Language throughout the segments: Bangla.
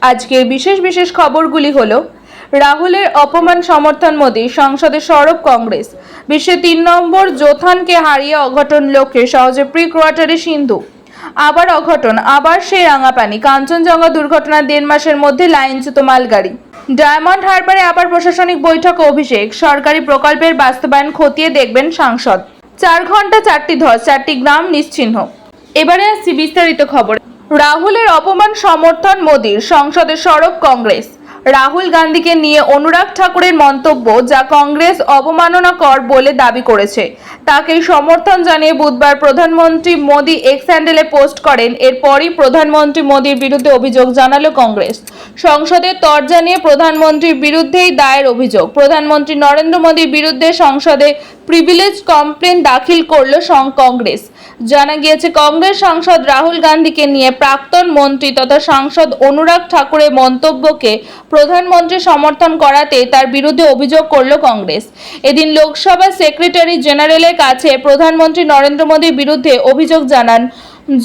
আজকের বিশেষ বিশেষ খবরগুলি হলো রাহুলের অপমান সমর্থন মোদী, সংসদে সরব কংগ্রেস, বিশ্বে 3 নম্বর জোথানকে হারিয়ে অঘটন লক্ষ্যে সহজে প্রি কোয়ার্টারে সিন্ধু, আবার অঘটন, আবার সেই রাঙাপানি, কাঞ্চনজঙ্ঘা দুর্ঘটনার 1.5 মাসের মধ্যে লাইনচ্যুত মালগাড়ি, ডায়মন্ড হারবারে আবার প্রশাসনিক বৈঠক ও অভিষেক, সরকারি প্রকল্পের বাস্তবায়ন খতিয়ে দেখবেন সাংসদ, 4 ঘন্টা 4টি ধস, 4টি গ্রাম নিশ্চিহ্ন। এবারে আসছি বিস্তারিত খবর। রাহুলের অপমান সমর্থন মোদীর, সংসদে সরব কংগ্রেস। রাহুল গান্ধীকে নিয়ে অনুরাগ ঠাকুরের মন্তব্য, যা কংগ্রেস অবমাননাকর বলে দাবি করেছে, তাকে সমর্থন জানিয়ে বুধবার প্রধানমন্ত্রী মোদী এক্স হ্যান্ডেলে পোস্ট করেন। এরপরই প্রধানমন্ত্রী মোদীর বিরুদ্ধে অভিযোগ জানালো কংগ্রেস। সংসদে তর জানিয়ে প্রধানমন্ত্রীর বিরুদ্ধেই দায়ের অভিযোগ। প্রধানমন্ত্রী নরেন্দ্র মোদীর বিরুদ্ধে সংসদে প্রিভিলেজ কমপ্লেন দাখিল করল কংগ্রেস। জানা গিয়েছে, কংগ্রেস সাংসদ রাহুল গান্ধীকে নিয়ে প্রাক্তন মন্ত্রী তথা সাংসদ অনুরাগ ঠাকুরের মন্তব্যকে প্রধানমন্ত্রী সমর্থন করাতে তার বিরুদ্ধে অভিযোগ করল কংগ্রেস। এদিন লোকসভা সেক্রেটারি জেনারেলের কাছে প্রধানমন্ত্রী নরেন্দ্র মোদীর বিরুদ্ধে অভিযোগ জানান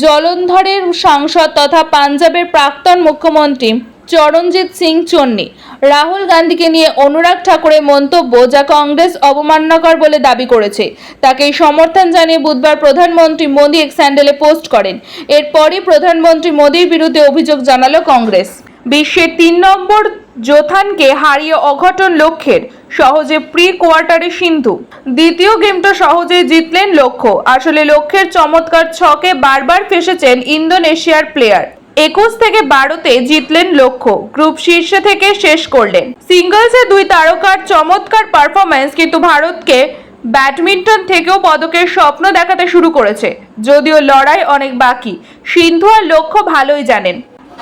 জলন্ধরের সাংসদ তথা পাঞ্জাবের প্রাক্তন মুখ্যমন্ত্রী চরণজিৎ সিং চন্নি। রাহুল গান্ধীকে নিয়ে অনুরাগ ঠাকুরের মন্তব্য, যা কংগ্রেস অবমাননাকর বলে দাবি করেছে, তাকে সমর্থন জানিয়ে বুধবার প্রধানমন্ত্রী মোদী এক্স হ্যান্ডেলে পোস্ট করেন। এরপরই প্রধানমন্ত্রী মোদীর বিরুদ্ধে অভিযোগ জানালো কংগ্রেস। বিশ্বের 3 নম্বর জোথানকে হারিয়ে অঘটন লক্ষ্যের সহজে প্রি কোয়ার্টারে সিন্ধু। দ্বিতীয় গেমটা সহজেই জিতলেন লক্ষ্য। আসলে লক্ষ্যের চমৎকার ছকে বারবার ফেসেছেন ইন্দোনেশিয়ার প্লেয়ার। 21 থেকে 12তে জিতলেন লক্ষ্য, গ্রুপ শীর্ষে থেকে শেষ করলেন। সিঙ্গলসে 2 তারকার চমৎকার পারফরম্যান্স কিন্তু ভারতকে ব্যাডমিন্টন থেকেও পদকের স্বপ্ন দেখাতে শুরু করেছে। যদিও লড়াই অনেক বাকি, সিন্ধু আর লক্ষ্য ভালোই জানেন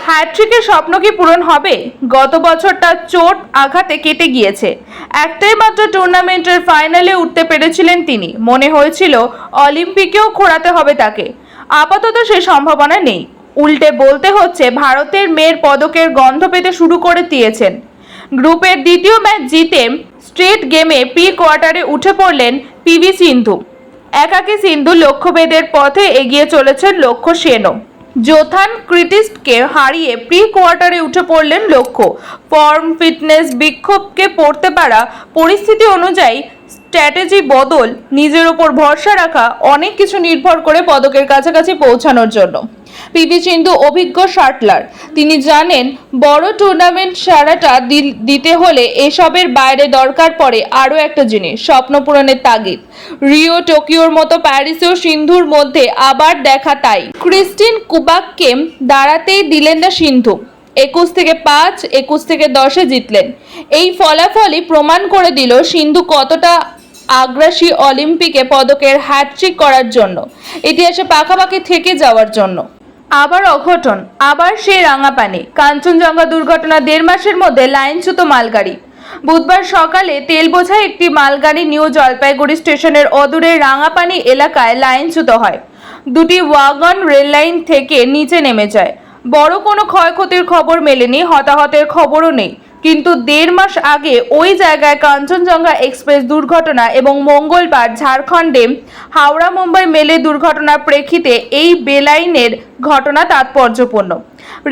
হ্যাট্রিকের স্বপ্ন কি পূরণ হবে। গত বছরটা চোট আঘাতে কেটে গিয়েছে। একটাই মাত্র টুর্নামেন্টের ফাইনালে উঠতে পেরেছিলেন তিনি। মনে হয়েছিল অলিম্পিকেও খোঁড়াতে হবে তাকে। আপাতত সে সম্ভাবনা নেই। উল্টে বলতে হচ্ছে, ভারতের মেয়ের পদকের গন্ধ পেতে শুরু করে দিয়েছেন। গ্রুপের দ্বিতীয় ম্যাচ জিতে স্ট্রেট গেমে প্রি কোয়ার্টারে উঠে পড়লেন পিভি সিন্ধু। একাকী সিন্ধু লক্ষ্যভেদের পথে এগিয়ে চলেছেন লক্ষ্য সেনও। জোথান ক্রিটিস্টকে হারিয়ে প্রি কোয়ার্টারে উঠে পড়লেন লক্ষ্য। ফর্ম, ফিটনেস, বিক্ষোভকে পড়তে পারা, পরিস্থিতি অনুযায়ী স্ট্র্যাটেজি বদল, নিজের ওপর ভরসা রাখা, অনেক কিছু নির্ভর করে পদকের কাছাকাছি পৌঁছানোর জন্য। পিভি সিন্ধু অভিজ্ঞ শাটলার। তিনি জানেন বড় টুর্নামেন্ট সারাটা দিতে হলে এসবের বাইরে দরকার পড়ে আরও একটা জিনিস, স্বপ্ন পূরণের তাগিদ। রিও, টোকিওর মতো প্যারিসেও সিন্ধুর মধ্যে আবার দেখা তাই। ক্রিস্টিন কুবাককে দাঁড়াতেই দিলেন না সিন্ধু। 21 থেকে 5, 21 থেকে 10-এ জিতলেন। এই ফলাফলই প্রমাণ করে দিল সিন্ধু কতটা আগ্রাসী অলিম্পিকে পদকের হ্যাট্রিক করার জন্য, ইতিহাসে পাকাপাকি থেকে যাওয়ার জন্য। আবার অঘটন, আবার সেই রাঙাপানি, কাঞ্চনজঙ্ঘা দুর্ঘটনা 1.5 মাসের মধ্যে লাইনচ্যুত মালগাড়ি। বুধবার সকালে তেল বোঝাই একটি মালগাড়ি নিউ জলপাইগুড়ি স্টেশনের অদূরে রাঙাপানি এলাকায় লাইনচ্যুত হয়। 2টি ওয়াগন রেললাইন থেকে নিচে নেমে যায়। বড় কোনো ক্ষয়ক্ষতির খবর মেলেনি, হতাহতের খবরও নেই। কিন্তু 1.5 মাস আগে ওই জায়গায় কাঞ্চনজঙ্ঘা এক্সপ্রেস দুর্ঘটনা এবং মঙ্গলবার ঝাড়খণ্ডে হাওড়া মুম্বাই মেলে দুর্ঘটনার প্রেক্ষিতে এই বেলাইনের ঘটনা তাৎপর্যপূর্ণ।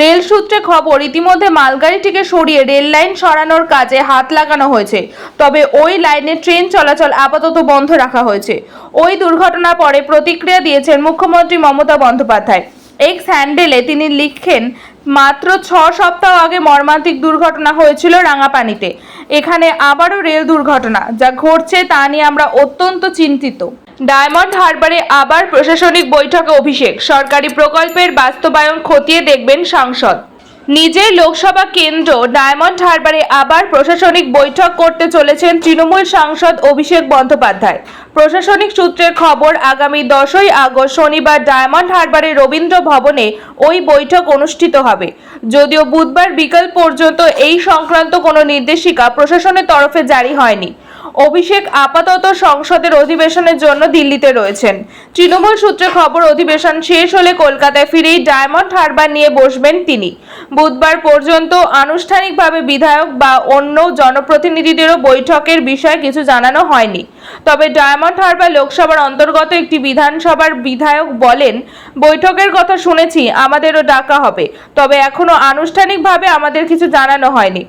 রেল সূত্রে খবর, ইতিমধ্যে মালগাড়িটিকে সরিয়ে রেল লাইন সরানোর কাজে হাত লাগানো হয়েছে। তবে ওই লাইনে ট্রেন চলাচল আপাতত বন্ধ রাখা হয়েছে। ওই দুর্ঘটনার পরে প্রতিক্রিয়া দিয়েছেন মুখ্যমন্ত্রী মমতা বন্দ্যোপাধ্যায়। এক্স হ্যান্ডেলে তিনি লিখেন, মাত্র 6 সপ্তাহ আগে মর্মান্তিক দুর্ঘটনা হয়েছিল রাঙাপানিতে। এখানে আবারও রেল দুর্ঘটনা। যা ঘটছে তা নিয়ে আমরা অত্যন্ত চিন্তিত। ডায়মন্ড হারবারে আবার প্রশাসনিক বৈঠকে অভিষেক, সরকারি প্রকল্পের বাস্তবায়ন খতিয়ে দেখবেন সাংসদ। নিজের লোকসভা কেন্দ্র ডায়মন্ড হারবারে আবার প্রশাসনিক বৈঠক করতে চলেছেন তৃণমূল সাংসদ অভিষেক বন্দ্যোপাধ্যায়। প্রশাসনিক সূত্রের খবর, আগামী 10ই আগস্ট শনিবার ডায়মন্ড হারবারে রবীন্দ্র ভবনে ওই বৈঠক অনুষ্ঠিত হবে। যদিও বুধবার বিকাল পর্যন্ত এই সংক্রান্ত কোনো নির্দেশিকা প্রশাসনের তরফে জারি হয়নি। অভিষেক আপাতত সংসদের অধিবেশনের জন্য দিল্লিতে রয়েছেন। তৃণমূল সূত্রে খবর, অধিবেশন শেষ হলে কলকাতায় ফিরেই ডায়মন্ড হারবার নিয়ে বসবেন তিনি। বুধবার পর্যন্ত আনুষ্ঠানিকভাবে বিধায়ক বা অন্য জনপ্রতিনিধিদেরও বৈঠকের বিষয়ে কিছু জানানো হয়নি। তবে ডায়মন্ড হারবার লোকসভার অন্তর্গত একটি বিধানসভার বিধায়ক বলেন, বৈঠকের কথা শুনেছি, আমাদেরও ডাকা হবে, তবে এখনো আনুষ্ঠানিকভাবে আমাদের কিছু জানানো হয়নি।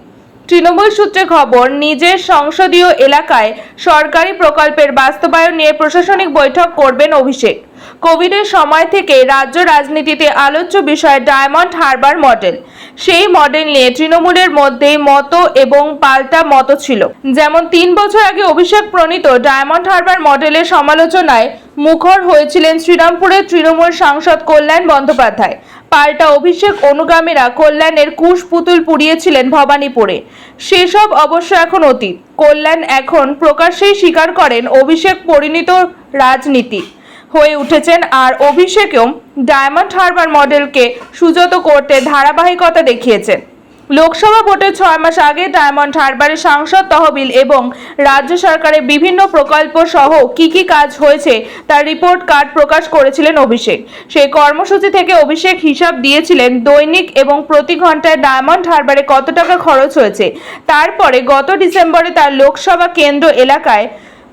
তৃণমূল সূত্রে খবর, নিজের সংসদীয় এলাকায় সরকারি প্রকল্পের বাস্তবায়ন নিয়ে প্রশাসনিক বৈঠক করবেন অভিষেক। কোভিডের সময় থেকে রাজ্য রাজনীতিতে আলোচ্য বিষয় ডায়মন্ড হারবার মডেল। সেই মডেল নিয়ে তৃণমূলের মধ্যে মত এবং পাল্টা মত ছিল। যেমন 3 বছর আগে অভিষেক প্রণীত ডায়মন্ড হারবার মডেলের সমালোচনায় মুখর হয়েছিলেন শ্রীরামপুরের তৃণমূল সাংসদ কল্যাণ বন্দ্যোপাধ্যায়। পাল্টা অভিষেক অনুগামীরা কল্যাণের কুশ পুতুল পুড়িয়েছিলেন ভবানীপুরে। সেসব অবশ্য এখন অতীত। কল্যাণ এখন প্রকাশ্যেই স্বীকার করেন অভিষেক পরিণত রাজনীতি হয়ে উঠেছেন, আর অভিষেকও ডায়মন্ড হারবার মডেলকে সুযত করতে ধারাবাহিকতা দেখিয়েছেন। লোকসভা ভোটের 6 মাস আগে ডায়মন্ড হারবারের সাংসদ তহবিল এবং রাজ্য সরকারের বিভিন্ন প্রকল্প সহ কি কাজ হয়েছে তার রিপোর্ট কার্ড প্রকাশ করেছিলেন অভিষেক। সেই কর্মসূচি থেকে অভিষেক হিসাব দিয়েছিলেন দৈনিক এবং প্রতি ঘন্টায় ডায়মন্ড হারবারে কত টাকা খরচ হয়েছে। তারপরে গত ডিসেম্বরে তার লোকসভা কেন্দ্র এলাকায়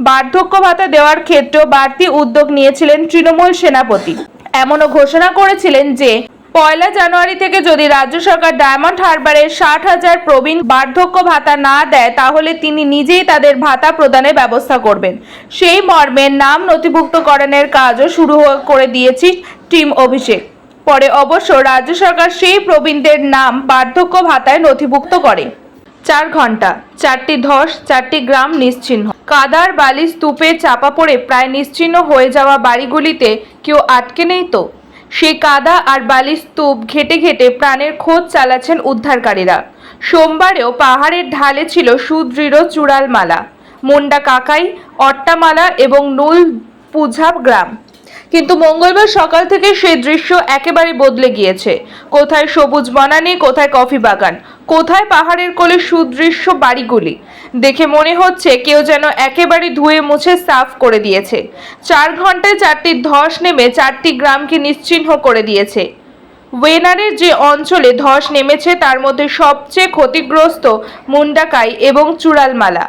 বার্ধক্য ভাতা দেওয়ার ক্ষেত্রেও বাড়তি উদ্যোগ নিয়েছিলেন তৃণমূল সেনাপতি। এমনও ঘোষণা করেছিলেন যে 1 জানুয়ারি থেকে যদি রাজ্য সরকার ডায়মন্ড হারবারের 60,000 প্রবীণ বার্ধক্য ভাতা না দেয়, তাহলে তিনি নিজেই তাদের ভাতা প্রদানের ব্যবস্থা করবেন। সেই মর্মে নাম নথিভুক্তকরণের কাজও শুরু করে দিয়েছে টিম অভিষেক। পরে অবশ্য রাজ্য সরকার সেই প্রবীণদের নাম বার্ধক্য ভাতায় নথিভুক্ত করে। 4 ঘন্টা, 4টি ধস, 4টি গ্রাম নিশ্চিহ্ন। কাদার বালি স্তূপে চাপা পড়ে প্রায় নিশ্চিহ্ন হয়ে যাওয়া বাড়িগুলিতে কেউ আটকে নেই তো? সেই কাদা আর বালির স্তূপ ঘেটে ঘেটে প্রাণের খোঁজ চালাচ্ছেন উদ্ধারকারীরা। সোমবারেও পাহাড়ের ঢালে ছিল সুদৃঢ় চূড়ালমালা, মুন্ডা কাকাই, অট্টামালা এবং নুল পুঝা গ্রাম। কিন্তু মঙ্গলবার সকাল থেকে সেই দৃশ্য একেবারে বদলে গিয়েছে। কোথায় সবুজ বনানী, কোথায় কফি বাগান, কোথায় পাহাড়ের কোলে সুদৃশ্য বাড়িগুলি। দেখে মনে হচ্ছে কেউ যেন একেবারে ধুয়ে মুছে সাফ করে দিয়েছে। 4 ঘন্টায় 4টি ধস নেমে 4টি গ্রামকে নিশ্চিহ্ন করে দিয়েছে। ওয়েনারের যে অঞ্চলে ধস নেমেছে তার মধ্যে সবচেয়ে ক্ষতিগ্রস্ত মুন্ডাকাই এবং চূড়ালমালা।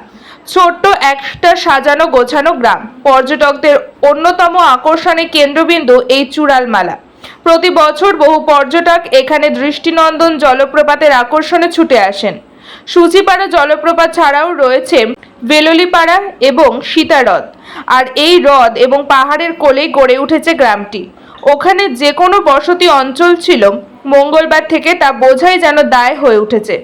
ছোট্ট একটা সাজানো গোছানো গ্রাম, পর্যটকদের অন্যতম আকর্ষণের কেন্দ্রবিন্দু এই চূড়ালমালা। প্রতি বছর বহু পর্যটক এখানে দৃষ্টিনন্দন জলপ্রপাতের আকর্ষণে ছুটে আসেন। সূচিপাড়া জলপ্রপাত ছাড়াও রয়েছে বেললিপাড়া এবং সীতাহ্রদ, আর এই হ্রদ এবং পাহাড়ের কোলেই গড়ে উঠেছে গ্রামটি। ওখানে যে কোনো বসতি অঞ্চল ছিল মঙ্গলবার থেকে তা বোঝাই যেন দায় হয়ে উঠেছে।